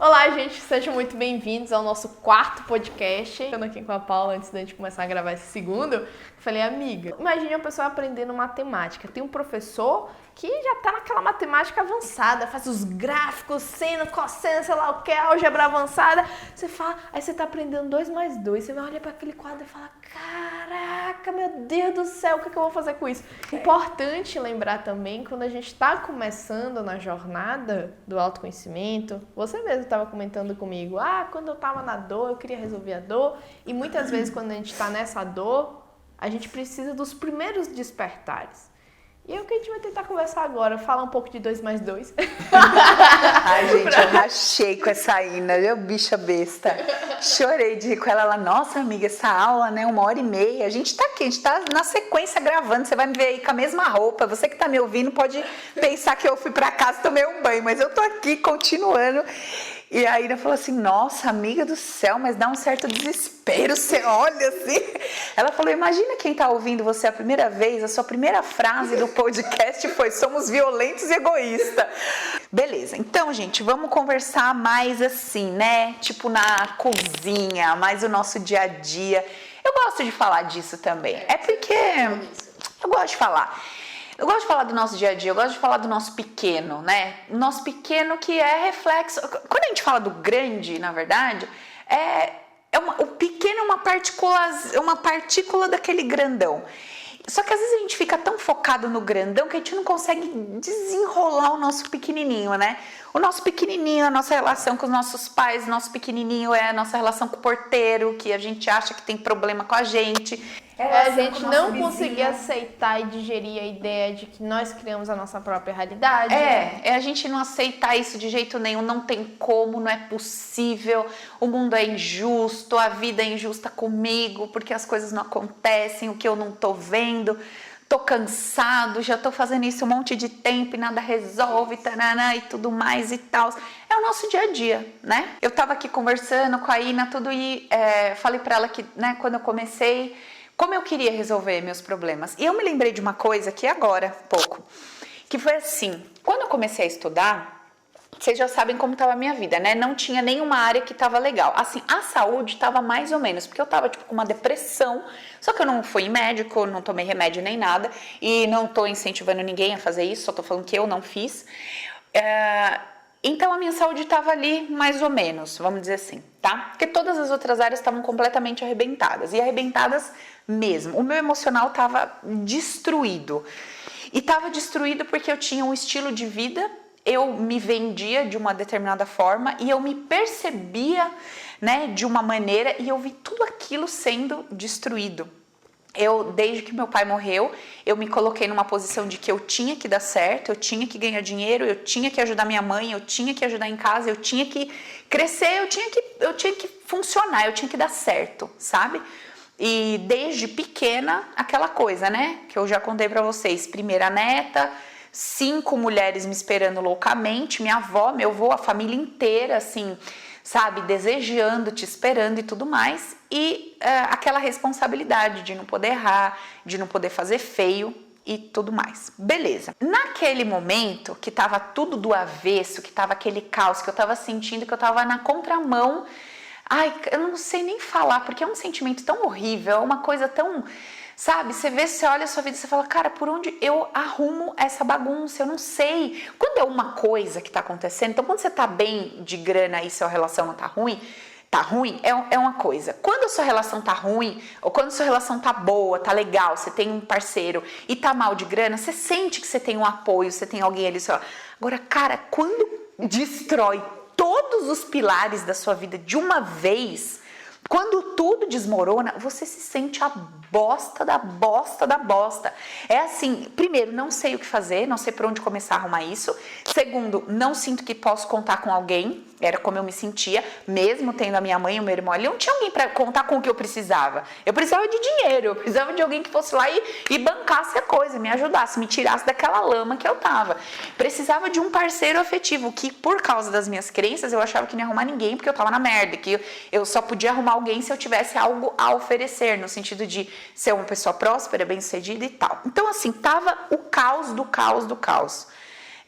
Olá, gente, sejam muito bem-vindos ao nosso quarto podcast. Estou aqui com a Paula antes da gente começar a gravar esse segundo. Falei, amiga, imagine uma pessoa aprendendo matemática. Tem um professor que já tá naquela matemática avançada, faz os gráficos, seno, cosseno, sei lá o que, álgebra avançada. Você fala, aí você tá aprendendo 2 mais 2, você vai olhar para aquele quadro e fala, caraca, meu Deus do céu, o que eu vou fazer com isso? Importante lembrar também, quando a gente tá começando na jornada do autoconhecimento, você mesmo estava comentando comigo, quando eu tava na dor, eu queria resolver a dor, e muitas vezes quando a gente tá nessa dor, a gente precisa dos primeiros despertares. E é o que a gente vai tentar conversar agora, falar um pouco de 2 mais 2. Ai, gente, eu rachei com essa Ina, viu, bicha besta. Chorei de rir com ela. Ela, nossa, amiga, essa aula, né, 1h30. A gente tá aqui, a gente tá na sequência gravando. Você vai me ver aí com a mesma roupa. Você que tá me ouvindo pode pensar que eu fui pra casa e tomei um banho, mas eu tô aqui continuando. E a Ina falou assim, nossa, amiga do céu, mas dá um certo desespero, você olha assim. Ela falou, imagina quem tá ouvindo você a primeira vez, a sua primeira frase do podcast foi, somos violentos e egoístas. Beleza, então, gente, vamos conversar mais assim, né? Tipo na cozinha, mais o nosso dia a dia. Eu gosto de falar disso também, é porque eu gosto de falar. Eu gosto de falar do nosso dia a dia, eu gosto de falar do nosso pequeno, né? O nosso pequeno que é reflexo. Quando a gente fala do grande, na verdade, o pequeno é uma partícula daquele grandão. Só que às vezes a gente fica tão focado no grandão que a gente não consegue desenrolar o nosso pequenininho, né? O nosso pequenininho, a nossa relação com os nossos pais, nosso pequenininho é a nossa relação com o porteiro, que a gente acha que tem problema com a gente. A gente não conseguir aceitar e digerir a ideia de que nós criamos a nossa própria realidade. É a gente não aceitar isso de jeito nenhum, não tem como, não é possível, o mundo é injusto, a vida é injusta comigo, porque as coisas não acontecem, o que eu não tô vendo, tô cansado, já tô fazendo isso um monte de tempo e nada resolve, tarana, e tudo mais e tal. É o nosso dia a dia, né? Eu tava aqui conversando com a Ina, tudo, e falei pra ela que, né, quando eu comecei, como eu queria resolver meus problemas. E eu me lembrei de uma coisa que agora, pouco, que foi assim, quando eu comecei a estudar, vocês já sabem como estava a minha vida, né? Não tinha nenhuma área que estava legal. Assim, a saúde estava mais ou menos, porque eu estava tipo com uma depressão, só que eu não fui em médico, não tomei remédio nem nada, e não estou incentivando ninguém a fazer isso, só estou falando que eu não fiz. Então a minha saúde estava ali mais ou menos, vamos dizer assim, tá? Porque todas as outras áreas estavam completamente arrebentadas, e arrebentadas mesmo. O meu emocional estava destruído. E estava destruído porque eu tinha um estilo de vida, eu me vendia de uma determinada forma e eu me percebia, né, de uma maneira, e eu vi tudo aquilo sendo destruído. Desde que meu pai morreu, eu me coloquei numa posição de que eu tinha que dar certo, eu tinha que ganhar dinheiro, eu tinha que ajudar minha mãe, eu tinha que ajudar em casa, eu tinha que crescer, eu tinha que funcionar, eu tinha que dar certo, sabe? E desde pequena, aquela coisa, né? Que eu já contei pra vocês. Primeira neta, 5 mulheres me esperando loucamente, minha avó, meu avô, a família inteira, assim, sabe? Desejando, te esperando e tudo mais. E aquela responsabilidade de não poder errar, de não poder fazer feio e tudo mais. Beleza. Naquele momento que tava tudo do avesso, que tava aquele caos, que eu tava sentindo que eu tava na contramão. Ai, eu não sei nem falar, porque é um sentimento tão horrível, é uma coisa tão, sabe, você olha a sua vida e você fala, cara, por onde eu arrumo essa bagunça? Eu não sei. Quando é uma coisa que tá acontecendo, então quando você tá bem de grana e sua relação não tá ruim, é uma coisa. Quando a sua relação tá ruim, ou quando a sua relação tá boa, tá legal, você tem um parceiro e tá mal de grana, você sente que você tem um apoio, você tem alguém ali, só. Agora, cara, quando destrói todos os pilares da sua vida de uma vez, quando tudo desmorona, você se sente a bosta da bosta da bosta. É assim, primeiro, não sei o que fazer, não sei por onde começar a arrumar isso. Segundo, não sinto que posso contar com alguém. Era como eu me sentia, mesmo tendo a minha mãe e o meu irmão ali, não tinha alguém para contar com o que eu precisava. Eu precisava de dinheiro, eu precisava de alguém que fosse lá e bancasse a coisa, me ajudasse, me tirasse daquela lama que eu tava. Precisava de um parceiro afetivo, que por causa das minhas crenças, eu achava que não ia arrumar ninguém, porque eu tava na merda, que eu só podia arrumar alguém se eu tivesse algo a oferecer, no sentido de ser uma pessoa próspera, bem-sucedida e tal. Então, assim, tava o caos do caos do caos.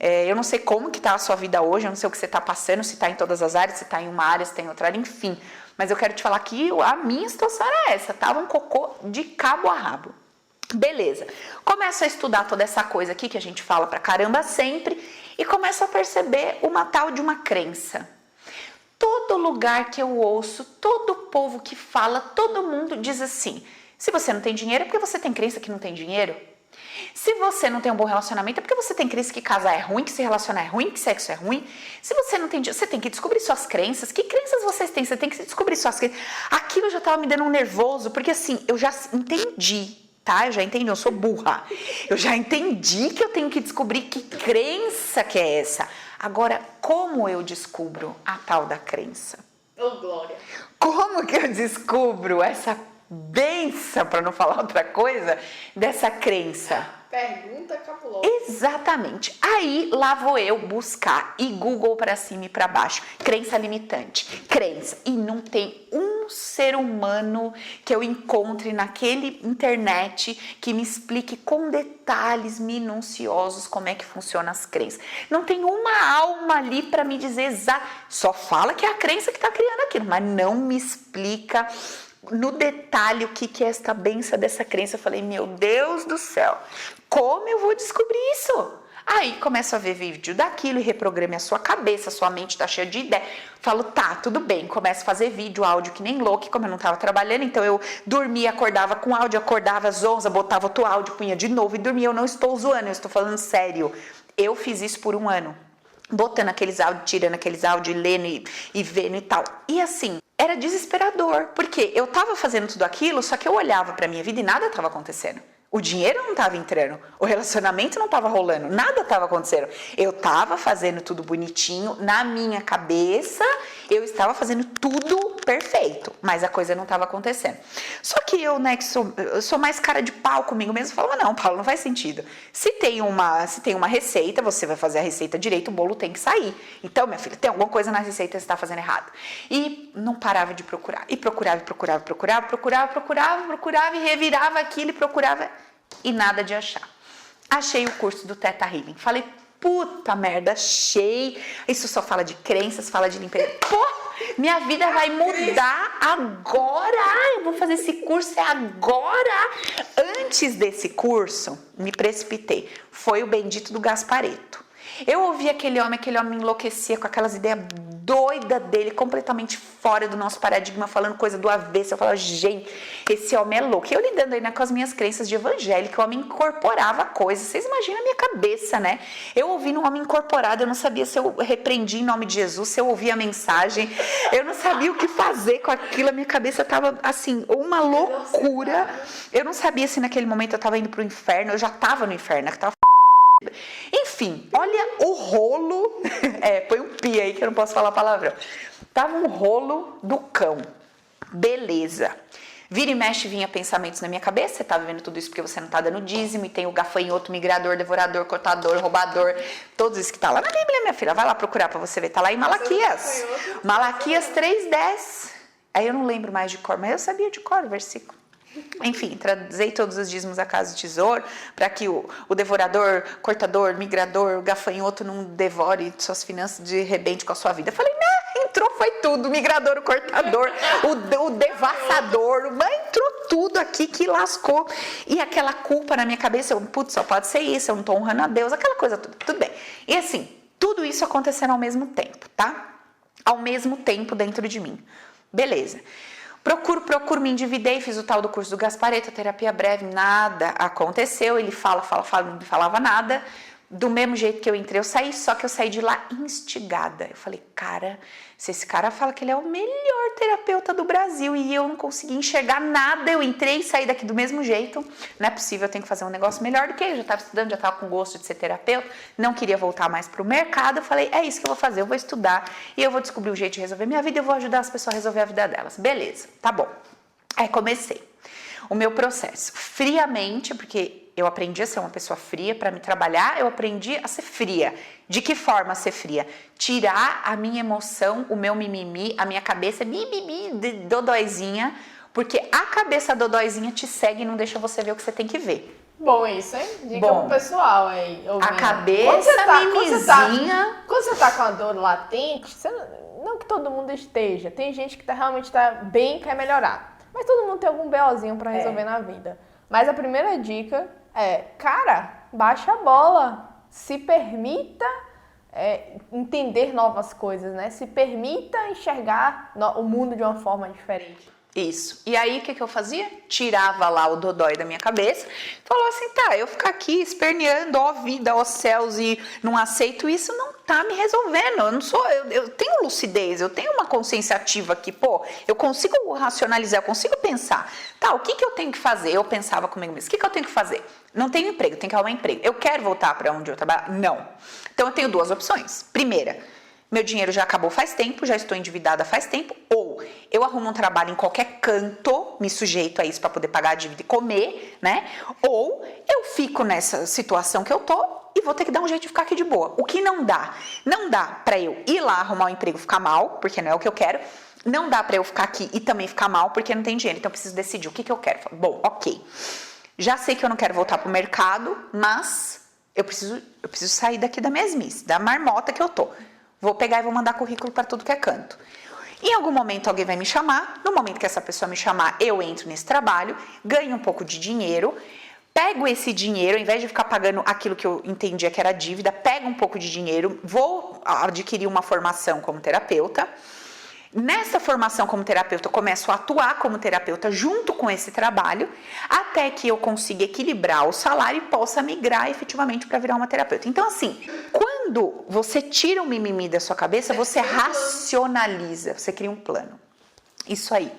Eu não sei como que tá a sua vida hoje, eu não sei o que você tá passando, se tá em todas as áreas, se tá em uma área, se tá em outra área, enfim. Mas eu quero te falar que a minha situação era essa, tava um cocô de cabo a rabo. Beleza. Começo a estudar toda essa coisa aqui que a gente fala pra caramba sempre e começo a perceber uma tal de uma crença. Todo lugar que eu ouço, todo povo que fala, todo mundo diz assim: se você não tem dinheiro é porque você tem crença que não tem dinheiro. Se você não tem um bom relacionamento é porque você tem crença que casar é ruim, que se relacionar é ruim, que sexo é ruim. Se você não tem dinheiro, você tem que descobrir suas crenças. Que crenças vocês têm? Você tem que descobrir suas crenças. Aquilo já tava me dando um nervoso, porque assim, eu já entendi, tá? Eu já entendi, eu sou burra. Eu já entendi que eu tenho que descobrir que crença que é essa. Agora, como eu descubro a tal da crença? Ô, Glória! Como que eu descubro essa benção, para não falar outra coisa, dessa crença? Pergunta cabulosa. Exatamente. Aí lá vou eu buscar e Google para cima e para baixo. Crença limitante. Crença. E não tem um ser humano que eu encontre naquele internet que me explique com detalhes minuciosos como é que funcionam as crenças. Não tem uma alma ali para me dizer exato. Só fala que é a crença que está criando aquilo, mas não me explica no detalhe o que é esta benção dessa crença. Eu falei, meu Deus do céu, como eu vou descobrir isso? Aí começo a ver vídeo daquilo e reprograme a sua cabeça, sua mente tá cheia de ideia. Falo, tá, tudo bem, começo a fazer vídeo, áudio que nem louco, como eu não tava trabalhando, então eu dormia, acordava com áudio, acordava às 11, botava outro áudio, punha de novo e dormia. Eu não estou zoando, eu estou falando sério. Eu fiz isso por 1 ano. Botando aqueles áudios, tirando aqueles áudios, lendo e vendo e tal. E assim, era desesperador, porque eu tava fazendo tudo aquilo, só que eu olhava pra minha vida e nada tava acontecendo. O dinheiro não estava entrando, o relacionamento não estava rolando, nada estava acontecendo. Eu estava fazendo tudo bonitinho, na minha cabeça eu estava fazendo tudo perfeito, mas a coisa não estava acontecendo. Só que eu, né, que eu sou mais cara de pau comigo mesmo, falava, não, Paulo, não faz sentido. Se tem uma receita, você vai fazer a receita direito, o bolo tem que sair. Então, minha filha, tem alguma coisa na receita que você está fazendo errado. E não parava de procurar. E procurava e revirava aquilo e procurava e nada de achar. Achei o curso do Theta Healing. Falei, puta merda, achei. Isso só fala de crenças, fala de limpeza. Pô, minha vida vai mudar agora. Eu vou fazer esse curso agora. Antes desse curso, me precipitei. Foi o bendito do Gasparetto. Eu ouvi aquele homem enlouquecia com aquelas ideias doidas dele, completamente fora do nosso paradigma, falando coisa do avesso. Eu falava, gente, esse homem é louco. E eu lidando aí, né, com as minhas crenças de evangélico, o homem incorporava coisas. Vocês imaginam a minha cabeça, né? Eu ouvi um homem incorporado, eu não sabia se eu repreendi em nome de Jesus, se eu ouvia a mensagem, eu não sabia o que fazer com aquilo, a minha cabeça tava assim, uma loucura. Eu não sabia se naquele momento eu tava indo pro inferno, eu já tava no inferno, eu tava... Enfim, olha o rolo, põe um pi aí que eu não posso falar palavrão. Tava um rolo do cão, beleza. Vira e mexe vinha pensamentos na minha cabeça, você tá vivendo tudo isso porque você não tá dando dízimo, e tem o gafanhoto, migrador, devorador, cortador, roubador, todos isso que tá lá na Bíblia, minha filha, vai lá procurar pra você ver, tá lá em Malaquias, Malaquias 3:10, aí eu não lembro mais de cor, mas eu sabia de cor o versículo. Enfim, trazei todos os dízimos à casa do tesouro, para que o devorador, cortador, migrador, gafanhoto não devore suas finanças de rebente com a sua vida. Eu falei, não, entrou, foi tudo, o migrador, o cortador, o devassador, entrou tudo aqui que lascou. E aquela culpa na minha cabeça, putz, só pode ser isso, eu não tô honrando a Deus, aquela coisa toda, tudo bem. E assim, tudo isso acontecendo ao mesmo tempo, tá? Ao mesmo tempo dentro de mim. Beleza. Procuro, me endividei, fiz o tal do curso do Gasparetto, terapia breve, nada aconteceu, ele fala, não me falava nada, do mesmo jeito que eu entrei, eu saí, só que eu saí de lá instigada. Eu falei, cara, se esse cara fala que ele é o melhor terapeuta do Brasil e eu não consegui enxergar nada, eu entrei e saí daqui do mesmo jeito, não é possível, eu tenho que fazer um negócio melhor do que ele, já estava estudando, já estava com gosto de ser terapeuta, não queria voltar mais para o mercado, eu falei, é isso que eu vou fazer, eu vou estudar e eu vou descobrir o jeito de resolver minha vida, eu vou ajudar as pessoas a resolver a vida delas, beleza, tá bom. Aí comecei o meu processo, friamente, porque eu aprendi a ser uma pessoa fria, para me trabalhar, eu aprendi a ser fria. De que forma ser fria? Tirar a minha emoção, o meu mimimi, a minha cabeça dodóizinha, porque a cabeça dodóizinha te segue e não deixa você ver o que você tem que ver. Bom isso, hein? Dica Bom, pro pessoal aí. a cabeça mimizinha. Quando você tá com a dor latente, não que todo mundo esteja. Tem gente que realmente tá bem e quer melhorar. Mas todo mundo tem algum BOzinho pra resolver na vida. Mas a primeira dica é, cara, baixa a bola. Se permita entender novas coisas, né? Se permita enxergar o mundo de uma forma diferente. Isso. E aí, o que eu fazia? Tirava lá o dodói da minha cabeça, falou assim, tá, eu ficar aqui esperneando, ó vida, ó céus, e não aceito isso, não tá me resolvendo. Eu não sou, eu tenho lucidez, eu tenho uma consciência ativa aqui, pô, eu consigo racionalizar, eu consigo pensar. Tá, o que eu tenho que fazer? Eu pensava comigo mesmo, o que eu tenho que fazer? Não tenho emprego, tenho que arrumar emprego. Eu quero voltar para onde eu trabalho? Não. Então, eu tenho duas opções. Primeira, meu dinheiro já acabou faz tempo, já estou endividada faz tempo, ou eu arrumo um trabalho em qualquer canto, me sujeito a isso para poder pagar a dívida e comer, né? Ou eu fico nessa situação que eu tô e vou ter que dar um jeito de ficar aqui de boa. O que não dá para eu ir lá arrumar um emprego e ficar mal, porque não é o que eu quero. Não dá para eu ficar aqui e também ficar mal, porque não tem dinheiro. Então eu preciso decidir o que eu quero. Bom, ok. Já sei que eu não quero voltar pro mercado, mas eu preciso sair daqui da mesmice, da marmota que eu tô. Vou pegar e vou mandar currículo para tudo que é canto. Em algum momento alguém vai me chamar, no momento que essa pessoa me chamar, eu entro nesse trabalho, ganho um pouco de dinheiro, pego esse dinheiro, ao invés de ficar pagando aquilo que eu entendia que era dívida, pego um pouco de dinheiro, vou adquirir uma formação como terapeuta. Nessa formação como terapeuta, eu começo a atuar como terapeuta junto com esse trabalho, até que eu consiga equilibrar o salário e possa migrar efetivamente para virar uma terapeuta. Então, assim, quando você tira o mimimi da sua cabeça, você racionaliza, você cria um plano. Isso aí.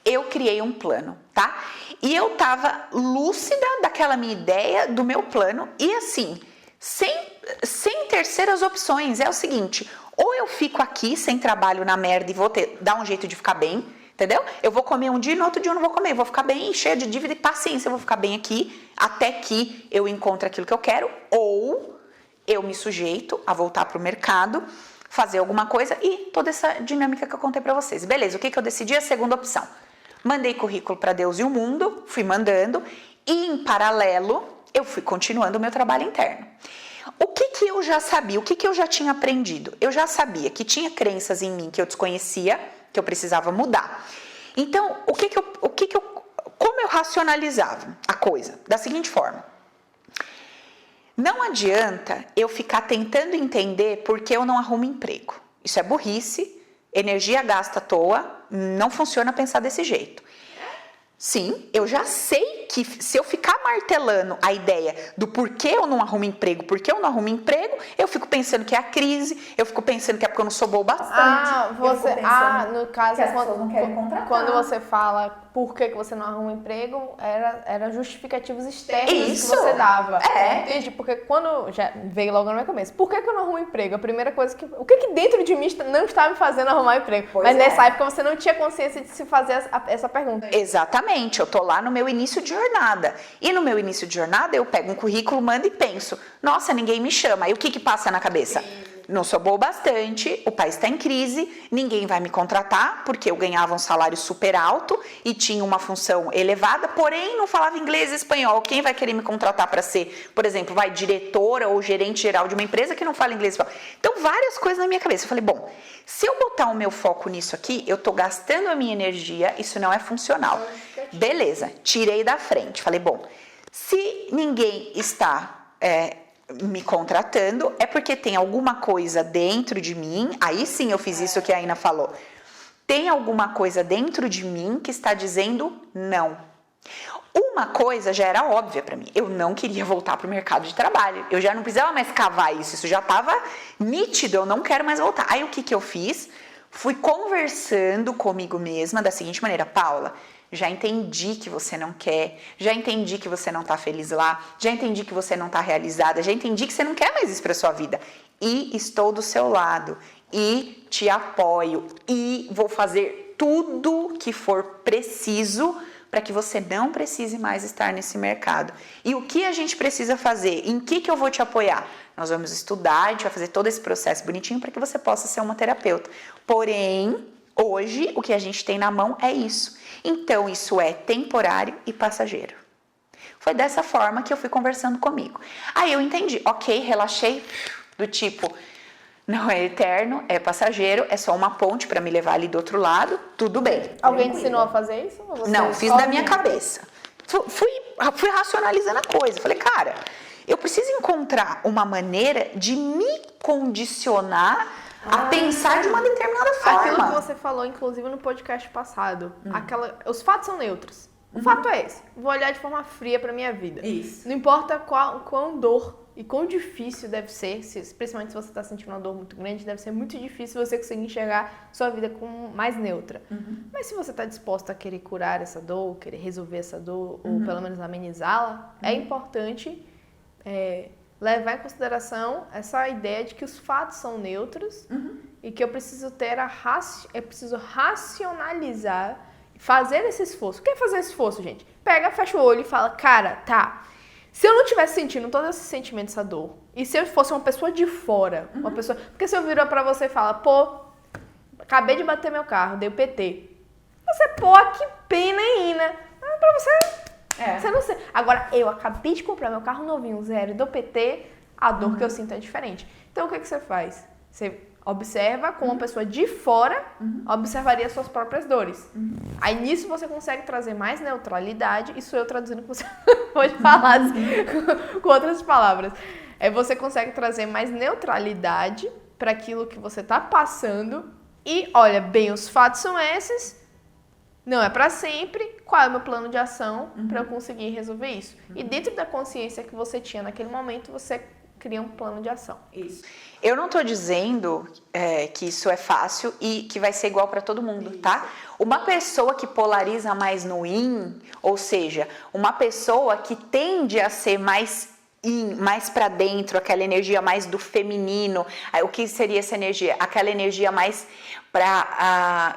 Eu criei um plano, tá? E eu tava lúcida daquela minha ideia, do meu plano, e assim, sem terceiras opções. É o seguinte, ou eu fico aqui sem trabalho na merda e vou dar um jeito de ficar bem, entendeu? Eu vou comer um dia e no outro dia eu não vou comer, eu vou ficar bem cheia de dívida e paciência, eu vou ficar bem aqui até que eu encontre aquilo que eu quero, ou eu me sujeito a voltar pro mercado, fazer alguma coisa e toda essa dinâmica que eu contei pra vocês. Beleza, o que eu decidi? A segunda opção. Mandei currículo para Deus e o mundo, fui mandando e em paralelo eu fui continuando o meu trabalho interno. O que eu já sabia? O que eu já tinha aprendido? Eu já sabia que tinha crenças em mim que eu desconhecia, que eu precisava mudar. Então, como eu racionalizava a coisa? Da seguinte forma. Não adianta eu ficar tentando entender por que eu não arrumo emprego. Isso é burrice, energia gasta à toa, não funciona pensar desse jeito. Sim, eu já sei que se eu ficar martelando a ideia do porquê eu não arrumo emprego, eu fico pensando que é a crise, eu fico pensando que é porque eu não sou boa bastante. No caso, que as pessoas não querem contratar. Quando você fala por que você não arruma emprego, era justificativos externos Isso. que você dava. É. Entende? Porque quando já veio logo na minha cabeça, por que eu não arrumo emprego? A primeira coisa o que dentro de mim não está me fazendo arrumar emprego? Mas nessa época você não tinha consciência de se fazer essa pergunta. Exatamente, eu tô lá no meu início de jornada. E no meu início de jornada eu pego um currículo, mando e penso, nossa, ninguém me chama. Aí o que passa na cabeça? Não sou boa bastante, o país está em crise, ninguém vai me contratar porque eu ganhava um salário super alto e tinha uma função elevada, porém não falava inglês e espanhol. Quem vai querer me contratar para ser, por exemplo, diretora ou gerente geral de uma empresa que não fala inglês e espanhol? Então, várias coisas na minha cabeça. Eu falei, bom, se eu botar o meu foco nisso aqui, eu tô gastando a minha energia, isso não é funcional. Beleza, tirei da frente. Falei, bom, se ninguém está me contratando, é porque tem alguma coisa dentro de mim, aí sim eu fiz isso que a Ina falou, tem alguma coisa dentro de mim que está dizendo não. Uma coisa já era óbvia para mim, eu não queria voltar para o mercado de trabalho, eu já não precisava mais cavar isso já estava nítido, eu não quero mais voltar. Aí o que eu fiz? Fui conversando comigo mesma da seguinte maneira, Paula, já entendi que você não quer, já entendi que você não está feliz lá, já entendi que você não está realizada, já entendi que você não quer mais isso para sua vida. E estou do seu lado, e te apoio, e vou fazer tudo que for preciso para que você não precise mais estar nesse mercado. E o que a gente precisa fazer? Em que eu vou te apoiar? Nós vamos estudar, a gente vai fazer todo esse processo bonitinho para que você possa ser uma terapeuta. Porém, hoje, o que a gente tem na mão é isso. Então, isso é temporário e passageiro. Foi dessa forma que eu fui conversando comigo. Aí eu entendi, ok, relaxei, do tipo, não é eterno, é passageiro, é só uma ponte para me levar ali do outro lado, tudo bem. Alguém te ensinou a fazer isso? Ou você Não, fiz da minha cabeça. Fui racionalizando a coisa. Falei, cara, eu preciso encontrar uma maneira de me condicionar a pensar de uma determinada forma. Aquilo que você falou, inclusive, no podcast passado. Os fatos são neutros. O fato é esse. Vou olhar de forma fria pra minha vida. Isso. Não importa quão dor e quão difícil deve ser, principalmente se você está sentindo uma dor muito grande, deve ser muito difícil você conseguir enxergar sua vida como mais neutra. Mas se você está disposta a querer curar essa dor, querer resolver essa dor, ou pelo menos amenizá-la, é importante levar em consideração essa ideia de que os fatos são neutros e que eu preciso racionalizar, fazer esse esforço. O que é fazer esse esforço, gente? Pega, fecha o olho e fala, cara, tá... Se eu não tivesse sentindo todo esse sentimento, essa dor, e se eu fosse uma pessoa de fora, uma pessoa... Porque se eu virar pra você e falar, pô, acabei de bater meu carro, dei o PT. Você, pô, que pena, hein, né? Pra você... Você não sei. Agora, eu acabei de comprar meu carro novinho, zero, e dou PT, a dor que eu sinto é diferente. Então, o que você faz? Você observa como uma pessoa de fora observaria suas próprias dores. Aí, nisso, você consegue trazer mais neutralidade. Isso eu traduzindo que você pode falar com outras palavras. Você consegue trazer mais neutralidade para aquilo que você está passando. E, olha, bem, os fatos são esses. Não é para sempre. Qual é o meu plano de ação para eu conseguir resolver isso? E dentro da consciência que você tinha naquele momento, você cria um plano de ação. Isso. Eu não estou dizendo que isso é fácil e que vai ser igual para todo mundo, tá? Uma pessoa que polariza mais no yin, ou seja, uma pessoa que tende a ser mais yin, mais para dentro, aquela energia mais do feminino, o que seria essa energia? Aquela energia mais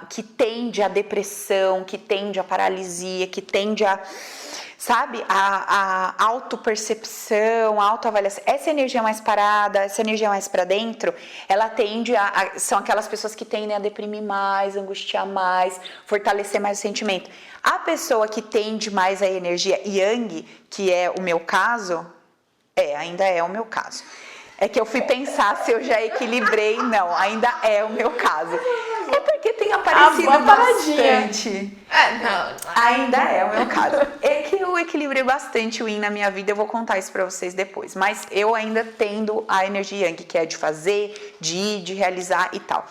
que tende à depressão, que tende à paralisia, que tende a... Sabe? A autopercepção, a autoavaliação. Essa energia mais parada, essa energia mais para dentro, ela tende são aquelas pessoas que tendem a deprimir mais, angustiar mais, fortalecer mais o sentimento. A pessoa que tende mais a energia yang, que é o meu caso, ainda é o meu caso. É que eu fui pensar se eu já equilibrei, não, ainda é o meu caso. É porque tem aparecido bastante. Ainda é o meu caso. É que eu equilibrei bastante o yin na minha vida, eu vou contar isso pra vocês depois. Mas eu ainda tendo a energia yang, que é de fazer, de ir, de realizar e tal.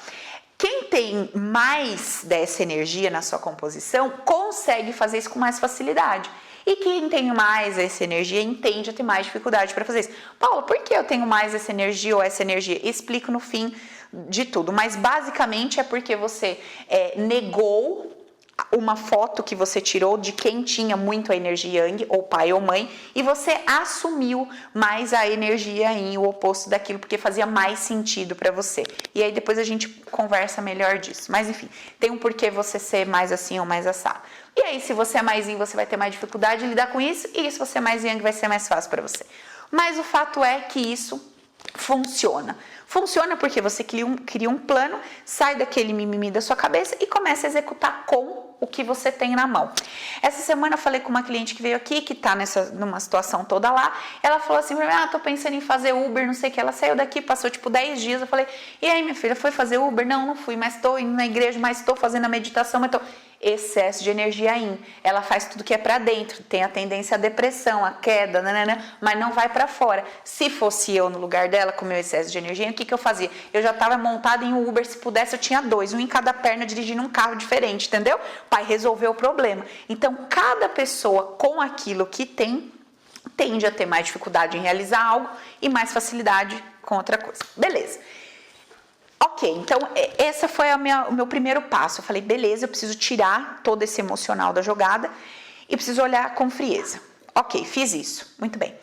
Quem tem mais dessa energia na sua composição, consegue fazer isso com mais facilidade. E quem tem mais essa energia tende a ter mais dificuldade para fazer isso. Paula, por que eu tenho mais essa energia ou essa energia? Explico no fim de tudo, mas basicamente é porque você negou uma foto que você tirou de quem tinha muito a energia yang, ou pai ou mãe, e você assumiu mais a energia yin, o oposto daquilo, porque fazia mais sentido para você. E aí depois a gente conversa melhor disso. Mas enfim, tem um porquê você ser mais assim ou mais assado. E aí, se você é mais yin, você vai ter mais dificuldade de lidar com isso, e se você é mais yang, vai ser mais fácil para você. Mas o fato é que isso funciona. Funciona porque você cria um plano, sai daquele mimimi da sua cabeça e começa a executar com o que você tem na mão. Essa semana eu falei com uma cliente que veio aqui, que tá numa situação toda lá. Ela falou assim, tô pensando em fazer Uber, não sei o que. Ela saiu daqui, passou tipo 10 dias. Eu falei, e aí minha filha, foi fazer Uber? Não fui, mas tô indo na igreja, mas tô fazendo a meditação, mas tô... Excesso de energia yin. Ela faz tudo que é pra dentro, tem a tendência à depressão, à queda, mas não vai pra fora. Se fosse eu no lugar dela com meu excesso de energia, o que eu fazia? Eu já tava montada em um Uber, se pudesse eu tinha 2, um em cada perna, dirigindo um carro diferente, entendeu? Pai resolveu o problema. Então, cada pessoa com aquilo que tem, tende a ter mais dificuldade em realizar algo e mais facilidade com outra coisa. Beleza. Ok, então esse foi o meu primeiro passo. Eu falei, beleza, eu preciso tirar todo esse emocional da jogada e preciso olhar com frieza. Ok, fiz isso, muito bem.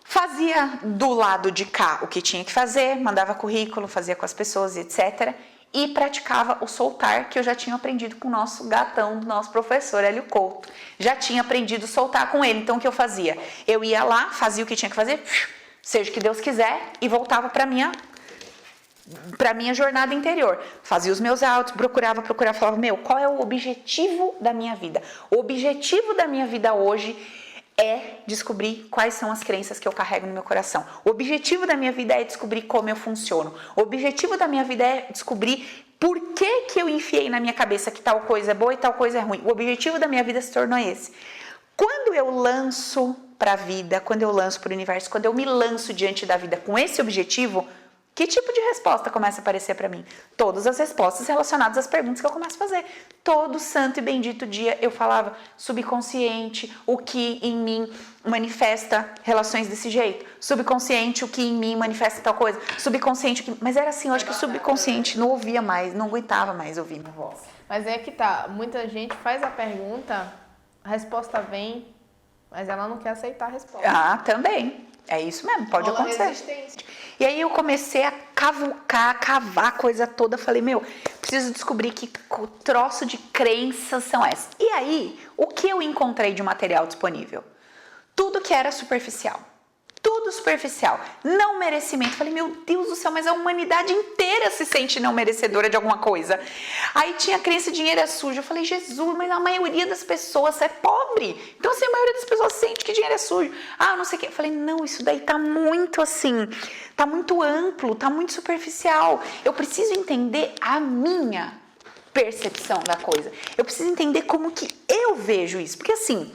Fazia do lado de cá o que tinha que fazer, mandava currículo, fazia com as pessoas, etc. E praticava o soltar, que eu já tinha aprendido com o nosso gatão, do nosso professor Hélio Couto. Já tinha aprendido a soltar com ele. Então, o que eu fazia? Eu ia lá, fazia o que tinha que fazer, seja o que Deus quiser, e voltava para minha jornada interior. Fazia os meus autos, procurava, falava, qual é o objetivo da minha vida? O objetivo da minha vida hoje é descobrir quais são as crenças que eu carrego no meu coração. O objetivo da minha vida é descobrir como eu funciono. O objetivo da minha vida é descobrir por que eu enfiei na minha cabeça que tal coisa é boa e tal coisa é ruim. O objetivo da minha vida se tornou esse. Quando eu lanço para a vida, quando eu lanço para o universo, quando eu me lanço diante da vida com esse objetivo, que tipo de resposta começa a aparecer para mim? Todas as respostas relacionadas às perguntas que eu começo a fazer. Todo santo e bendito dia eu falava subconsciente, o que em mim manifesta relações desse jeito. Subconsciente, o que em mim manifesta tal coisa. Subconsciente, o que... Mas era assim, eu acho que o subconsciente não ouvia mais, não aguentava mais ouvir minha voz. Mas é que tá, muita gente faz a pergunta, a resposta vem, mas ela não quer aceitar a resposta. Ah, também. É isso mesmo, pode acontecer. Resistência. E aí eu comecei a cavucar, a cavar a coisa toda. Falei, preciso descobrir que troço de crenças são essas. E aí, o que eu encontrei de material disponível? Tudo que era superficial. Tudo superficial. Não merecimento. Falei, meu Deus do céu, mas a humanidade inteira se sente não merecedora de alguma coisa. Aí tinha a crença de dinheiro é sujo. Eu falei, Jesus, mas a maioria das pessoas é pobre. Então, assim, a maioria das pessoas sente que dinheiro é sujo. Ah, não sei o quê. Eu falei, não, isso daí tá muito assim, tá muito amplo, tá muito superficial. Eu preciso entender a minha percepção da coisa. Eu preciso entender como que eu vejo isso. Porque assim...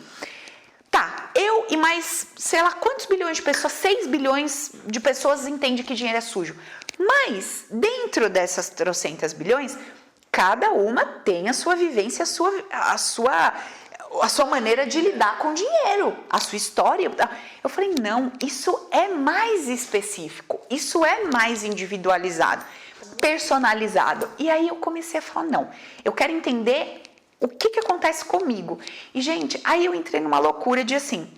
Tá, eu e mais, sei lá, quantos bilhões de pessoas, 6 bilhões de pessoas entendem que dinheiro é sujo. Mas, dentro dessas trocentas bilhões, cada uma tem a sua vivência, a sua maneira de lidar com dinheiro, a sua história. Eu falei, não, isso é mais específico, isso é mais individualizado, personalizado. E aí eu comecei a falar, não, eu quero entender... O que acontece comigo? E, gente, aí eu entrei numa loucura de, assim,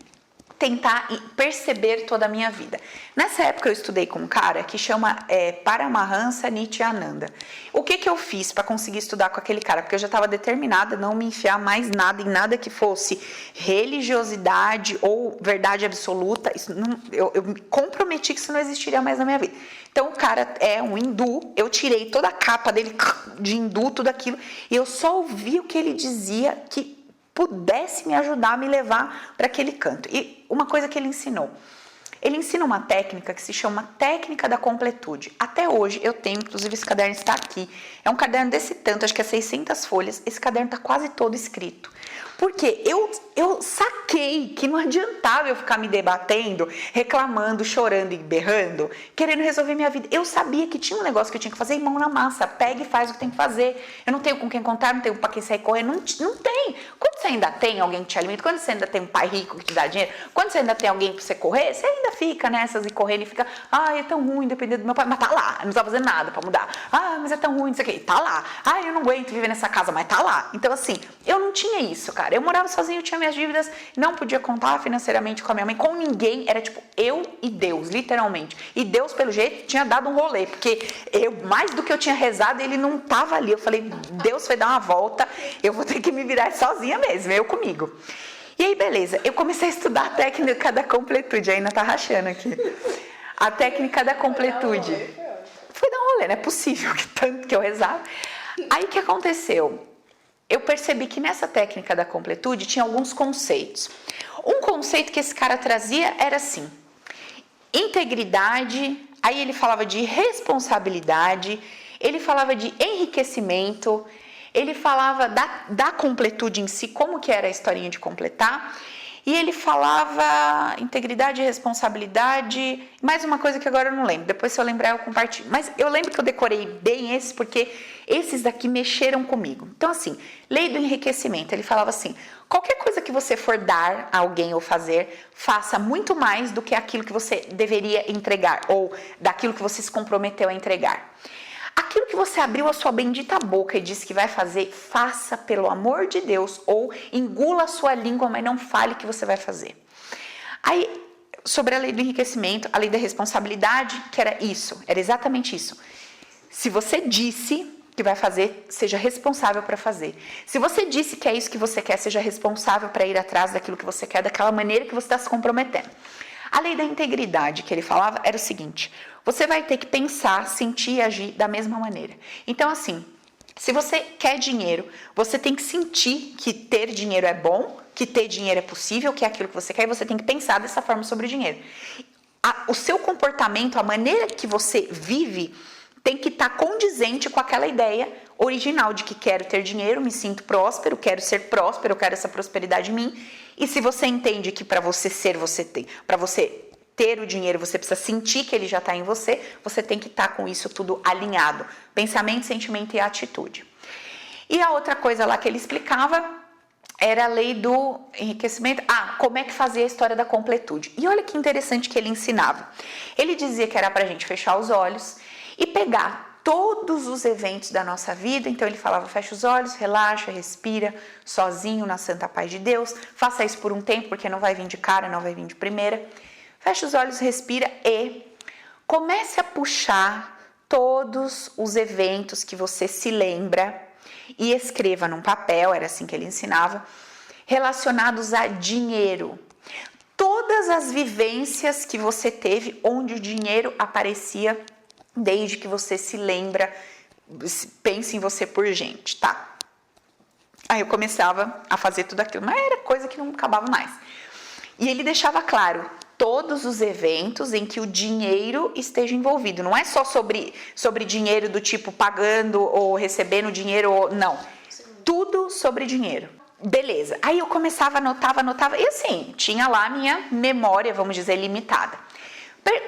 tentar perceber toda a minha vida. Nessa época eu estudei com um cara que chama Paramahansa Nityananda. O que eu fiz para conseguir estudar com aquele cara? Porque eu já estava determinada a não me enfiar mais nada em nada que fosse religiosidade ou verdade absoluta. Isso não, eu me comprometi que isso não existiria mais na minha vida. Então, o cara é um hindu, eu tirei toda a capa dele de hindu, tudo aquilo, e eu só ouvi o que ele dizia que pudesse me ajudar a me levar para aquele canto. E uma coisa que ele ensina uma técnica que se chama técnica da completude. Até hoje eu tenho, inclusive esse caderno está aqui, é um caderno desse tanto, acho que é 600 folhas, esse caderno está quase todo escrito. Porque eu saquei que não adiantava eu ficar me debatendo, reclamando, chorando e berrando, querendo resolver minha vida. Eu sabia que tinha um negócio que eu tinha que fazer e mão na massa, pega e faz o que tem que fazer. Eu não tenho com quem contar, não tenho pra quem sair correndo, não tem. Quando você ainda tem alguém que te alimenta, quando você ainda tem um pai rico que te dá dinheiro, quando você ainda tem alguém pra você correr, você ainda fica nessas e correndo e fica, é tão ruim depender do meu pai, mas tá lá, não tá fazendo nada pra mudar. Mas é tão ruim, isso aqui, tá lá. Eu não aguento viver nessa casa, mas tá lá. Então assim, eu não tinha isso, cara. Eu morava sozinha, eu tinha minhas dívidas, não podia contar financeiramente com a minha mãe, com ninguém, era tipo eu e Deus, literalmente. E Deus, pelo jeito, tinha dado um rolê, porque mais do que eu tinha rezado, ele não tava ali. Eu falei, Deus foi dar uma volta, eu vou ter que me virar sozinha mesmo, eu comigo. E aí, beleza, eu comecei a estudar a técnica da completude, ainda tá rachando aqui. A técnica da completude. Foi dar um rolê, não é possível, que tanto que eu rezava. Aí, o que aconteceu? Eu percebi que nessa técnica da completude tinha alguns conceitos. Um conceito que esse cara trazia era assim, integridade, aí ele falava de responsabilidade, ele falava de enriquecimento, ele falava da completude em si, como que era a historinha de completar, e ele falava integridade, responsabilidade, mais uma coisa que agora eu não lembro, depois se eu lembrar eu compartilho. Mas eu lembro que eu decorei bem esses, porque esses daqui mexeram comigo. Então assim, lei do enriquecimento, ele falava assim, qualquer coisa que você for dar a alguém ou fazer, faça muito mais do que aquilo que você deveria entregar, ou daquilo que você se comprometeu a entregar. Aquilo que você abriu a sua bendita boca e disse que vai fazer, faça pelo amor de Deus, ou engula a sua língua, mas não fale que você vai fazer. Aí, sobre a lei do enriquecimento, a lei da responsabilidade, que era isso, era exatamente isso. Se você disse que vai fazer, seja responsável para fazer. Se você disse que é isso que você quer, seja responsável para ir atrás daquilo que você quer, daquela maneira que você está se comprometendo. A lei da integridade que ele falava era o seguinte, você vai ter que pensar, sentir e agir da mesma maneira. Então assim, Se você quer dinheiro, você tem que sentir que ter dinheiro é bom, que ter dinheiro é possível, que é aquilo que você quer, e você tem que pensar dessa forma sobre o dinheiro. O seu comportamento, a maneira que você vive, tem que estar condizente com aquela ideia original de que quero ter dinheiro, me sinto próspero, quero ser próspero, eu quero essa prosperidade em mim. E se você entende que para você ser, você tem, para você ter o dinheiro, você precisa sentir que ele já está em você, você tem que estar com isso tudo alinhado. Pensamento, sentimento e atitude. E a outra coisa lá que ele explicava era a lei do enriquecimento. Como é que fazia a história da completude. E olha que interessante que ele ensinava. Ele dizia que era para a gente fechar os olhos e pegar todos os eventos da nossa vida. Então ele falava, fecha os olhos, relaxa, respira, sozinho na santa paz de Deus. Faça isso por um tempo, porque não vai vir de cara, não vai vir de primeira. Fecha os olhos, respira e comece a puxar todos os eventos que você se lembra e escreva num papel, era assim que ele ensinava, relacionados a dinheiro. Todas as vivências que você teve onde o dinheiro aparecia desde que você se lembra, pense em você por gente, tá? Aí eu começava a fazer tudo aquilo, mas era coisa que não acabava mais. E ele deixava claro todos os eventos em que o dinheiro esteja envolvido. Não é só sobre dinheiro do tipo pagando ou recebendo dinheiro, não. Tudo sobre dinheiro. Beleza. Aí eu começava, anotava. E assim, tinha lá a minha memória, vamos dizer, limitada.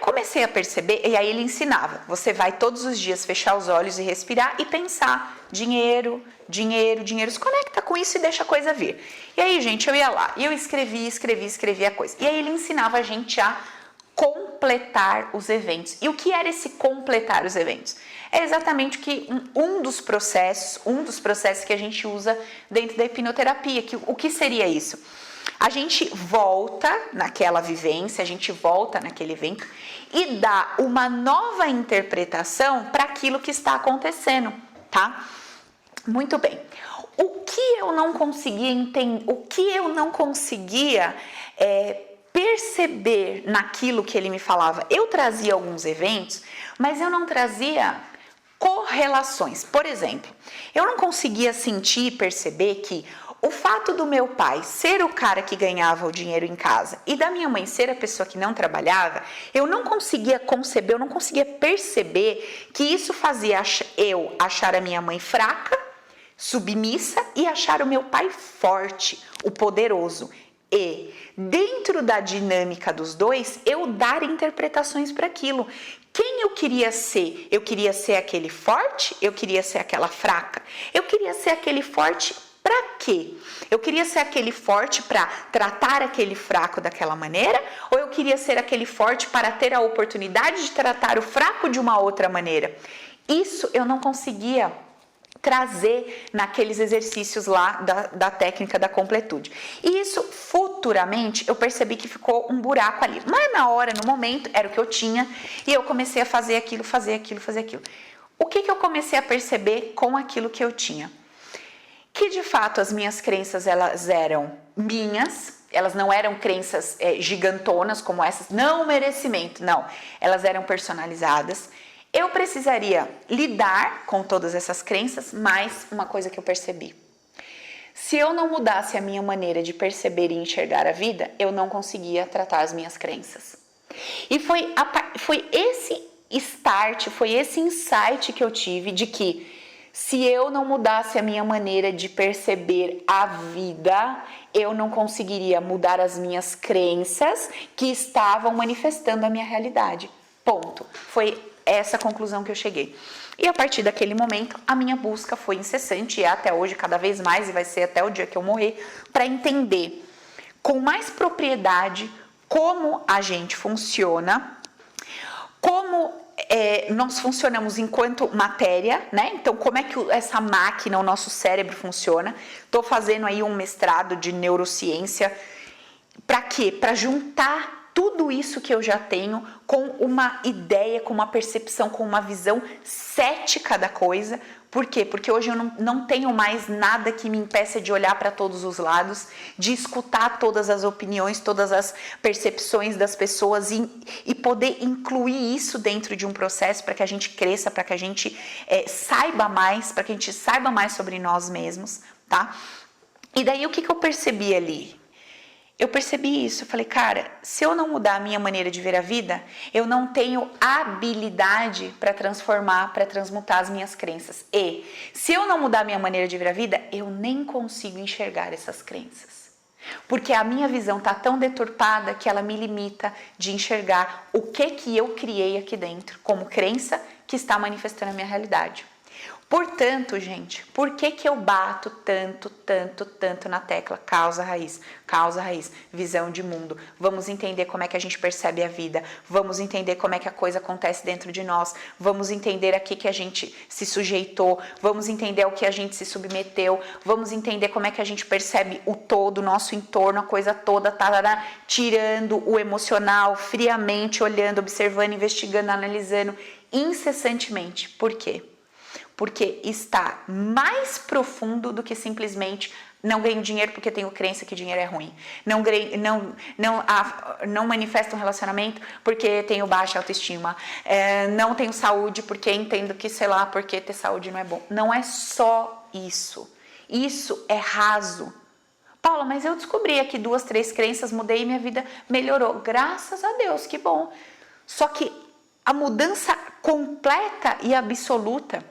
Comecei a perceber, e aí ele ensinava. Você vai todos os dias fechar os olhos e respirar e pensar. Dinheiro, dinheiro, dinheiro. Se conecta com isso e deixa a coisa vir. E aí, gente, eu ia lá. E eu escrevi a coisa. E aí ele ensinava a gente a completar os eventos. E o que era esse completar os eventos? É exatamente que um dos processos que a gente usa dentro da hipnoterapia. O que seria isso? A gente volta naquela vivência, a gente volta naquele evento e dá uma nova interpretação para aquilo que está acontecendo, tá? Muito bem. O que eu não conseguia entender, perceber naquilo que ele me falava? Eu trazia alguns eventos, mas eu não trazia correlações. Por exemplo, eu não conseguia sentir e perceber que o fato do meu pai ser o cara que ganhava o dinheiro em casa e da minha mãe ser a pessoa que não trabalhava, eu não conseguia conceber, eu não conseguia perceber que isso fazia eu achar a minha mãe fraca, submissa e achar o meu pai forte, o poderoso. E dentro da dinâmica dos dois, eu dar interpretações para aquilo. Quem eu queria ser? Eu queria ser aquele forte? Eu queria ser aquela fraca? Eu queria ser aquele forte para quê? Eu queria ser aquele forte para tratar aquele fraco daquela maneira? Ou eu queria ser aquele forte para ter a oportunidade de tratar o fraco de uma outra maneira? Isso eu não conseguia trazer naqueles exercícios lá da técnica da completude. E isso, futuramente, eu percebi que ficou um buraco ali. Mas na hora, no momento, era o que eu tinha e eu comecei a fazer aquilo. O que eu comecei a perceber com aquilo que eu tinha? Que, de fato, as minhas crenças, elas eram minhas, elas não eram crenças gigantonas como essas, não merecimento, não. Elas eram personalizadas. Eu precisaria lidar com todas essas crenças, mas uma coisa que eu percebi. Se eu não mudasse a minha maneira de perceber e enxergar a vida, eu não conseguia tratar as minhas crenças. E foi esse start, foi esse insight que eu tive de que se eu não mudasse a minha maneira de perceber a vida, eu não conseguiria mudar as minhas crenças que estavam manifestando a minha realidade. Ponto. Foi essa conclusão que eu cheguei. E a partir daquele momento, a minha busca foi incessante e é até hoje cada vez mais, e vai ser até o dia que eu morrer, para entender com mais propriedade como a gente funciona, como nós funcionamos enquanto matéria, né? Então, como é que essa máquina, o nosso cérebro funciona. Estou fazendo aí um mestrado de neurociência. Para quê? Para juntar tudo isso que eu já tenho com uma ideia, com uma percepção, com uma visão cética da coisa, Por quê? Porque hoje eu não tenho mais nada que me impeça de olhar para todos os lados, de escutar todas as opiniões, todas as percepções das pessoas e poder incluir isso dentro de um processo para que a gente cresça, para que a gente saiba mais, para que a gente saiba mais sobre nós mesmos, tá? E daí o que eu percebi ali? Eu percebi isso, eu falei, cara, se eu não mudar a minha maneira de ver a vida, eu não tenho habilidade para transformar, para transmutar as minhas crenças. E se eu não mudar a minha maneira de ver a vida, eu nem consigo enxergar essas crenças. Porque a minha visão está tão deturpada que ela me limita de enxergar o que eu criei aqui dentro, como crença que está manifestando a minha realidade. Portanto, gente, por que eu bato tanto na tecla causa raiz, visão de mundo? Vamos entender como é que a gente percebe a vida, vamos entender como é que a coisa acontece dentro de nós, vamos entender a que a gente se sujeitou, vamos entender ao que a gente se submeteu, vamos entender como é que a gente percebe o todo, o nosso entorno, a coisa toda, tirando o emocional, friamente, olhando, observando, investigando, analisando incessantemente. Por quê? Porque está mais profundo do que simplesmente não ganho dinheiro porque tenho crença que dinheiro é ruim. Não manifesto um relacionamento porque tenho baixa autoestima. Não tenho saúde porque entendo que, sei lá, porque ter saúde não é bom. Não é só isso. Isso é raso. Paula, mas eu descobri aqui 2, 3 crenças, mudei e minha vida melhorou. Graças a Deus, que bom. Só que a mudança completa e absoluta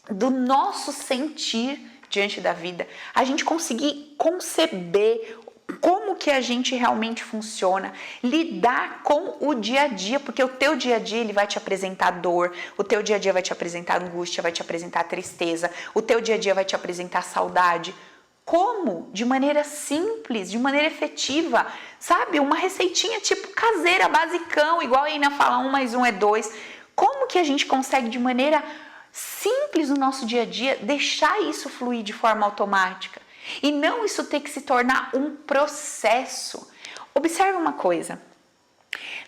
do nosso sentir diante da vida, a gente conseguir conceber como que a gente realmente funciona, lidar com o dia a dia, porque o teu dia a dia ele vai te apresentar dor, o teu dia a dia vai te apresentar angústia, vai te apresentar tristeza, o teu dia a dia vai te apresentar saudade. Como? De maneira simples, de maneira efetiva, sabe? Uma receitinha tipo caseira, basicão, igual a Ina fala, 1 mais 1 é 2. Como que a gente consegue de maneira simples no nosso dia a dia, deixar isso fluir de forma automática e não isso ter que se tornar um processo. Observe uma coisa,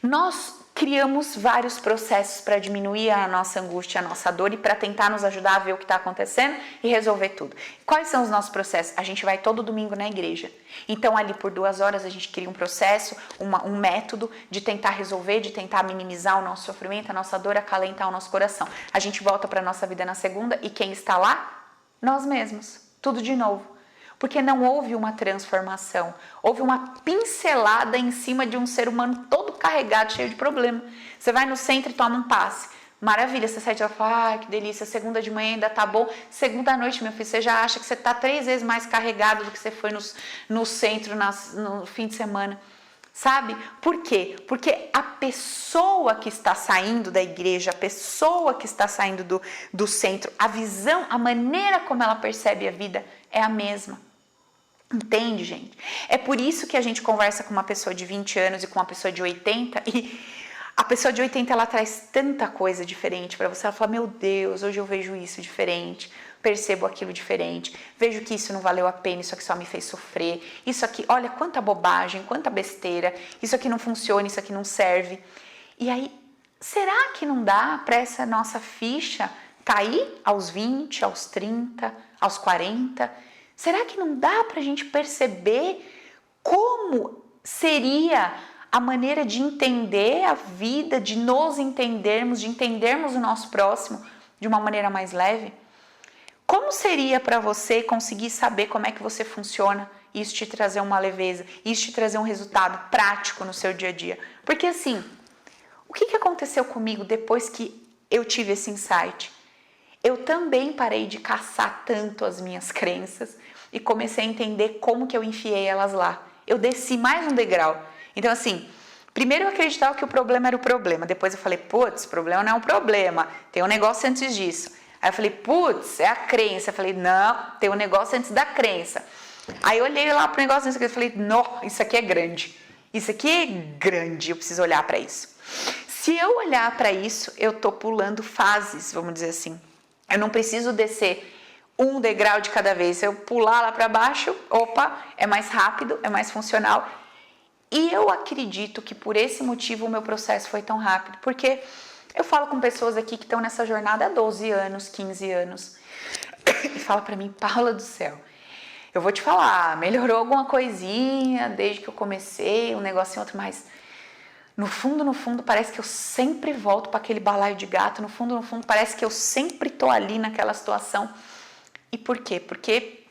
nós criamos vários processos para diminuir a nossa angústia, a nossa dor e para tentar nos ajudar a ver o que está acontecendo e resolver tudo. Quais são os nossos processos? A gente vai todo domingo na igreja. Então ali por 2 horas a gente cria um processo, um método de tentar resolver, de tentar minimizar o nosso sofrimento, a nossa dor, acalentar o nosso coração. A gente volta para a nossa vida na segunda e quem está lá? Nós mesmos. Tudo de novo. Porque não houve uma transformação, houve uma pincelada em cima de um ser humano todo carregado, cheio de problema. Você vai no centro e toma um passe. Maravilha, você sai de lá e fala, que delícia, segunda de manhã ainda tá bom. Segunda à noite, meu filho, você já acha que você tá 3 vezes mais carregado do que você foi no centro no fim de semana. Sabe? Por quê? Porque a pessoa que está saindo da igreja, a pessoa que está saindo do centro, a visão, a maneira como ela percebe a vida é a mesma. Entende, gente? É por isso que a gente conversa com uma pessoa de 20 anos e com uma pessoa de 80 e a pessoa de 80 ela traz tanta coisa diferente para você. Ela fala, meu Deus, hoje eu vejo isso diferente, percebo aquilo diferente, vejo que isso não valeu a pena, isso aqui só me fez sofrer, isso aqui, olha quanta bobagem, quanta besteira, isso aqui não funciona, isso aqui não serve. E aí, será que não dá para essa nossa ficha cair aos 20, aos 30, aos 40? Será que não dá para a gente perceber como seria a maneira de entender a vida, de nos entendermos, de entendermos o nosso próximo de uma maneira mais leve? Como seria para você conseguir saber como é que você funciona e isso te trazer uma leveza, isso te trazer um resultado prático no seu dia a dia? Porque assim, o que aconteceu comigo depois que eu tive esse insight? Eu também parei de caçar tanto as minhas crenças e comecei a entender como que eu enfiei elas lá. Eu desci mais um degrau. Então assim, primeiro eu acreditava que o problema era o problema. Depois eu falei, putz, o problema não é um problema. Tem um negócio antes disso. Aí eu falei, putz, é a crença. Eu falei, não, tem um negócio antes da crença. Aí eu olhei lá pro negócio antes da crença e falei, não, isso aqui é grande. Isso aqui é grande, eu preciso olhar para isso. Se eu olhar para isso, eu tô pulando fases, vamos dizer assim. Eu não preciso descer um degrau de cada vez. Se eu pular lá para baixo, opa, é mais rápido, é mais funcional. E eu acredito que por esse motivo o meu processo foi tão rápido. Porque eu falo com pessoas aqui que estão nessa jornada há 12 anos, 15 anos. e fala pra mim, Paula do céu, eu vou te falar, melhorou alguma coisinha desde que eu comecei, um negocinho outro, mas no fundo, parece que eu sempre volto para aquele balaio de gato, no fundo, parece que eu sempre tô ali naquela situação. E por quê? Porque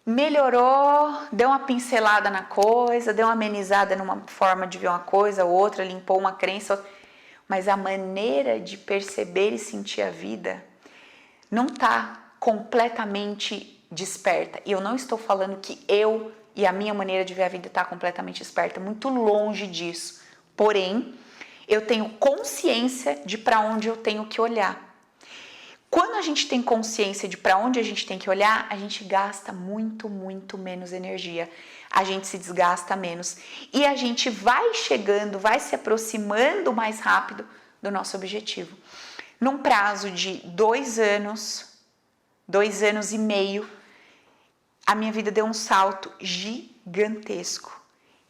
melhorou, deu uma pincelada na coisa, deu uma amenizada numa forma de ver uma coisa ou outra, limpou uma crença, mas a maneira de perceber e sentir a vida não tá completamente desperta. E eu não estou falando que eu e a minha maneira de ver a vida está completamente esperta, muito longe disso. Porém, eu tenho consciência de para onde eu tenho que olhar. Quando a gente tem consciência de para onde a gente tem que olhar, a gente gasta muito menos energia. A gente se desgasta menos. E a gente vai chegando, vai se aproximando mais rápido do nosso objetivo. Num prazo de 2 anos, 2 anos e meio, a minha vida deu um salto gigantesco.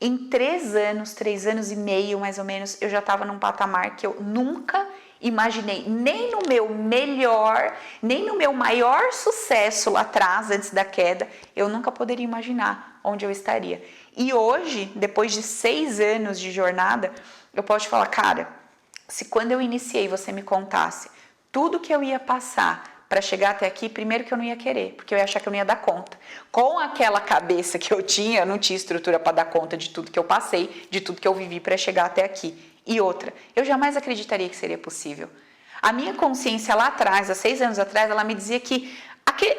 Em 3 anos e meio, mais ou menos, eu já estava num patamar que eu nunca imaginei, nem no meu melhor, nem no meu maior sucesso lá atrás, antes da queda, eu nunca poderia imaginar onde eu estaria. E hoje, depois de 6 anos de jornada, eu posso te falar, cara, se quando eu iniciei você me contasse tudo que eu ia passar para chegar até aqui, primeiro que eu não ia querer, porque eu ia achar que eu não ia dar conta. Com aquela cabeça que eu tinha, eu não tinha estrutura para dar conta de tudo que eu passei, de tudo que eu vivi para chegar até aqui. E outra, eu jamais acreditaria que seria possível. A minha consciência lá atrás, há 6 anos atrás, ela me dizia que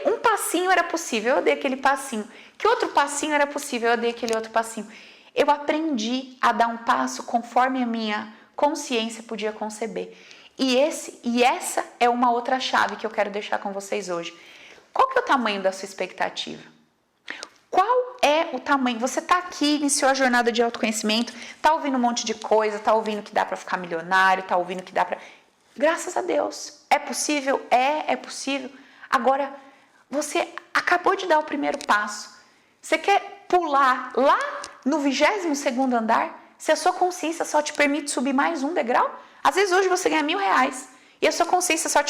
um passinho era possível, eu dei aquele passinho. Que outro passinho era possível, eu dei aquele outro passinho. Eu aprendi a dar um passo conforme a minha consciência podia conceber. E essa é uma outra chave que eu quero deixar com vocês hoje. Qual que é o tamanho da sua expectativa? Qual é o tamanho? Você está aqui, iniciou a jornada de autoconhecimento, está ouvindo um monte de coisa, está ouvindo que dá para ficar milionário, está ouvindo que dá para... Graças a Deus. É possível? É possível. Agora, você acabou de dar o primeiro passo. Você quer pular lá no 22º andar? Se a sua consciência só te permite subir mais um degrau? Às vezes hoje você ganha R$1.000 e a sua consciência só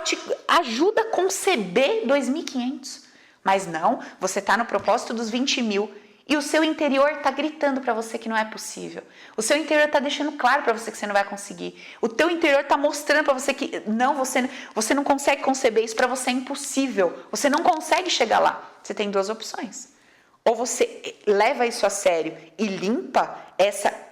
te ajuda a conceber 2.500. Mas não, você está no propósito dos 20 mil e o seu interior está gritando para você que não é possível. O seu interior está deixando claro para você que você não vai conseguir. O teu interior está mostrando para você que não, você não consegue conceber isso, para você é impossível. Você não consegue chegar lá. Você tem 2 opções. Ou você leva isso a sério e limpa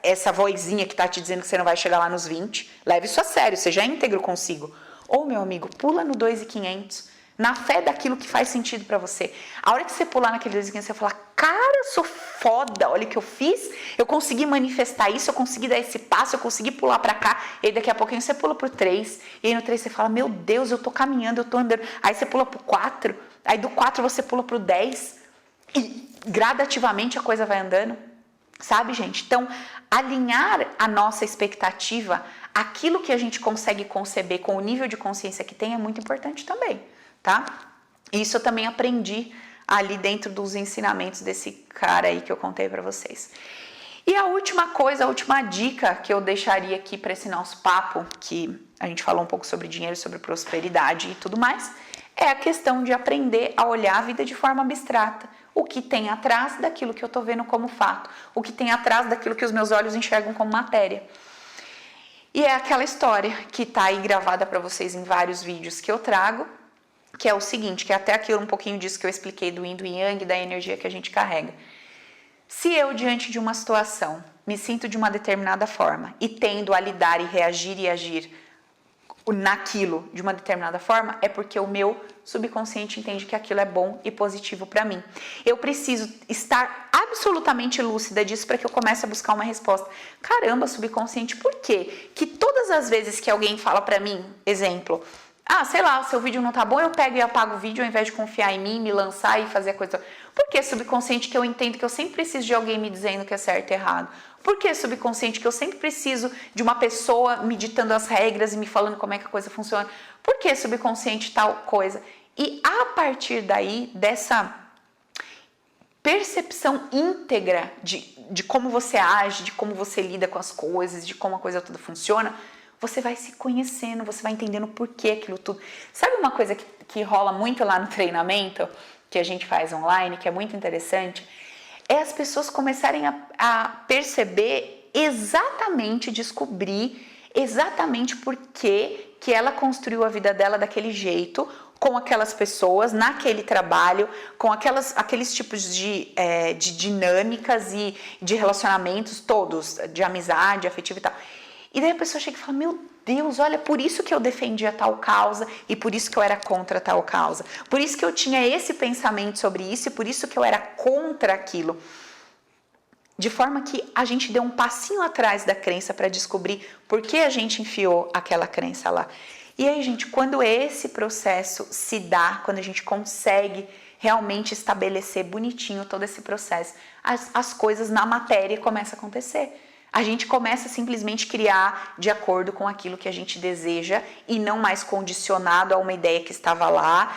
essa vozinha que está te dizendo que você não vai chegar lá nos 20. Leve isso a sério, seja íntegro consigo. Ou, meu amigo, pula no 2.500, na fé daquilo que faz sentido para você. A hora que você pular naquele 2.500, você vai falar, cara, eu sou foda, olha o que eu fiz, eu consegui manifestar isso, eu consegui dar esse passo, eu consegui pular para cá, e aí daqui a pouquinho você pula pro 3, e aí no 3 você fala, meu Deus, eu tô caminhando, eu tô andando. Aí você pula pro 4, aí do 4 você pula pro 10, e gradativamente a coisa vai andando, sabe, gente? Então, alinhar a nossa expectativa, aquilo que a gente consegue conceber com o nível de consciência que tem é muito importante também, tá? Isso eu também aprendi ali dentro dos ensinamentos desse cara aí que eu contei pra vocês. E a última coisa, a última dica que eu deixaria aqui para esse nosso papo, que a gente falou um pouco sobre dinheiro, sobre prosperidade e tudo mais, é a questão de aprender a olhar a vida de forma abstrata. O que tem atrás daquilo que eu tô vendo como fato. O que tem atrás daquilo que os meus olhos enxergam como matéria. E é aquela história que tá aí gravada para vocês em vários vídeos que eu trago, que é o seguinte, que é até aquilo um pouquinho disso que eu expliquei do yin do yang, da energia que a gente carrega. Se eu, diante de uma situação, me sinto de uma determinada forma e tendo a lidar e reagir e agir naquilo de uma determinada forma, é porque o meu subconsciente entende que aquilo é bom e positivo para mim. Eu preciso estar absolutamente lúcida disso para que eu comece a buscar uma resposta. Caramba, subconsciente, por quê? Que todas as vezes que alguém fala para mim, exemplo, sei lá, o seu vídeo não tá bom, eu pego e apago o vídeo ao invés de confiar em mim, me lançar e fazer a coisa. Por que subconsciente que eu entendo que eu sempre preciso de alguém me dizendo que é certo e errado? Por que subconsciente que eu sempre preciso de uma pessoa me ditando as regras e me falando como é que a coisa funciona? Por que subconsciente tal coisa? E a partir daí, dessa percepção íntegra de como você age, de como você lida com as coisas, de como a coisa toda funciona, você vai se conhecendo, você vai entendendo por que aquilo tudo. Sabe uma coisa que rola muito lá no treinamento, que a gente faz online, que é muito interessante? É as pessoas começarem a perceber exatamente, descobrir exatamente por que ela construiu a vida dela daquele jeito, com aquelas pessoas, naquele trabalho, com aqueles tipos de dinâmicas e de relacionamentos todos, de amizade, afetivo e tal. E daí a pessoa chega e fala, meu Deus, olha, por isso que eu defendia tal causa e por isso que eu era contra tal causa. Por isso que eu tinha esse pensamento sobre isso e por isso que eu era contra aquilo. De forma que a gente deu um passinho atrás da crença para descobrir por que a gente enfiou aquela crença lá. E aí, gente, quando esse processo se dá, quando a gente consegue realmente estabelecer bonitinho todo esse processo, as coisas na matéria começam a acontecer. A gente começa a simplesmente criar de acordo com aquilo que a gente deseja e não mais condicionado a uma ideia que estava lá,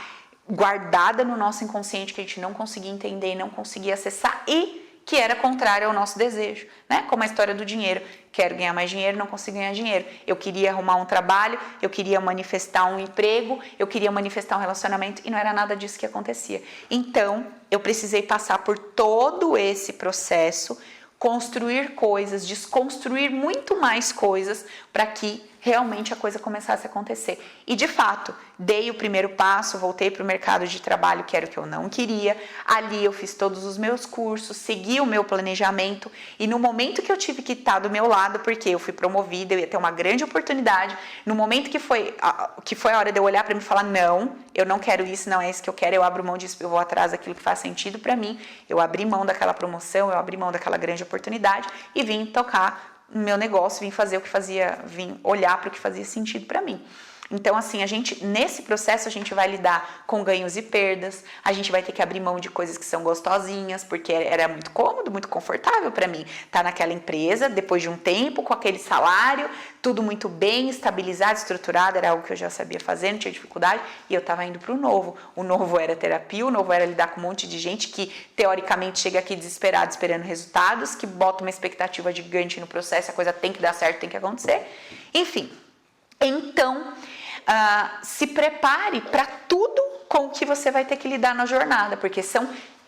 guardada no nosso inconsciente, que a gente não conseguia entender, não conseguia acessar e que era contrário ao nosso desejo, né? Como a história do dinheiro. Quero ganhar mais dinheiro, não consigo ganhar dinheiro. Eu queria arrumar um trabalho, eu queria manifestar um emprego, eu queria manifestar um relacionamento e não era nada disso que acontecia. Então, eu precisei passar por todo esse processo, construir coisas, desconstruir muito mais coisas para que realmente a coisa começasse a acontecer. E de fato, dei o primeiro passo, voltei para o mercado de trabalho, que era o que eu não queria. Ali eu fiz todos os meus cursos, segui o meu planejamento e no momento que eu tive que estar do meu lado, porque eu fui promovida, eu ia ter uma grande oportunidade, no momento que foi a hora de eu olhar para mim e falar, não, eu não quero isso, não é isso que eu quero, eu abro mão disso, eu vou atrás daquilo que faz sentido para mim, eu abri mão daquela promoção, eu abri mão daquela grande oportunidade e vim tocar meu negócio, vim olhar para o que fazia sentido para mim. Então, assim, nesse processo a gente vai lidar com ganhos e perdas, a gente vai ter que abrir mão de coisas que são gostosinhas, porque era muito cômodo, muito confortável para mim estar naquela empresa, depois de um tempo, com aquele salário, tudo muito bem, estabilizado, estruturado, era algo que eu já sabia fazer, não tinha dificuldade, e eu estava indo para o novo. O novo era terapia, o novo era lidar com um monte de gente que, teoricamente, chega aqui desesperado, esperando resultados, que bota uma expectativa gigante no processo, a coisa tem que dar certo, tem que acontecer. Enfim, então, se prepare para tudo com o que você vai ter que lidar na jornada, porque são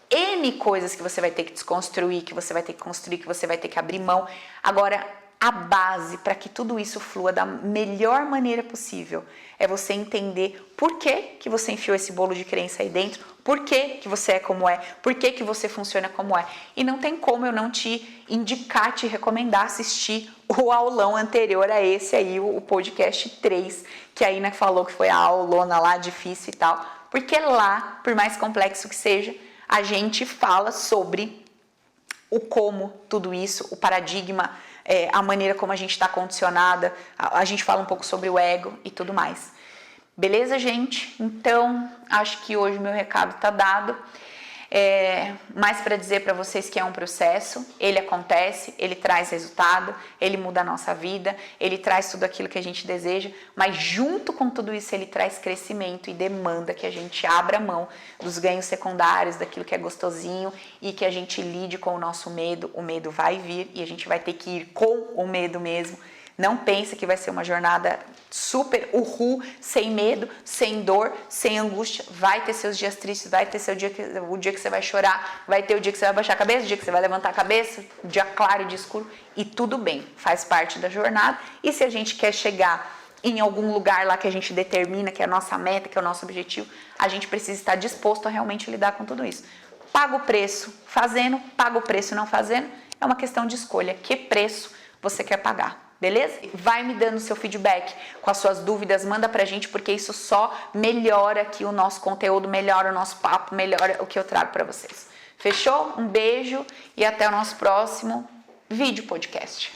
N coisas que você vai ter que desconstruir, que você vai ter que construir, que você vai ter que abrir mão. Agora, a base para que tudo isso flua da melhor maneira possível é você entender por que você enfiou esse bolo de crença aí dentro, por que você é como é, por que você funciona como é. E não tem como eu não te indicar, te recomendar assistir o aulão anterior a esse aí, o podcast 3, que a Ina falou que foi a aulona lá, difícil e tal. Porque lá, por mais complexo que seja, a gente fala sobre o como tudo isso, o paradigma, a maneira como a gente está condicionada, a gente fala um pouco sobre o ego e tudo mais. Beleza, gente? Então, acho que hoje o meu recado está dado. Mais para dizer para vocês que é um processo, ele acontece, ele traz resultado, ele muda a nossa vida, ele traz tudo aquilo que a gente deseja, mas junto com tudo isso ele traz crescimento e demanda que a gente abra mão dos ganhos secundários, daquilo que é gostosinho e que a gente lide com o nosso medo. O medo vai vir e a gente vai ter que ir com o medo mesmo. Não pensa que vai ser uma jornada super sem medo, sem dor, sem angústia. Vai ter seus dias tristes, vai ter o dia que você vai chorar, vai ter o dia que você vai baixar a cabeça, o dia que você vai levantar a cabeça, dia claro e dia escuro. E tudo bem, faz parte da jornada. E se a gente quer chegar em algum lugar lá que a gente determina, que é a nossa meta, que é o nosso objetivo, a gente precisa estar disposto a realmente lidar com tudo isso. Paga o preço fazendo, paga o preço não fazendo. É uma questão de escolha. Que preço você quer pagar? Beleza? Vai me dando seu feedback com as suas dúvidas, manda pra gente, porque isso só melhora aqui o nosso conteúdo, melhora o nosso papo, melhora o que eu trago pra vocês. Fechou? Um beijo e até o nosso próximo vídeo podcast.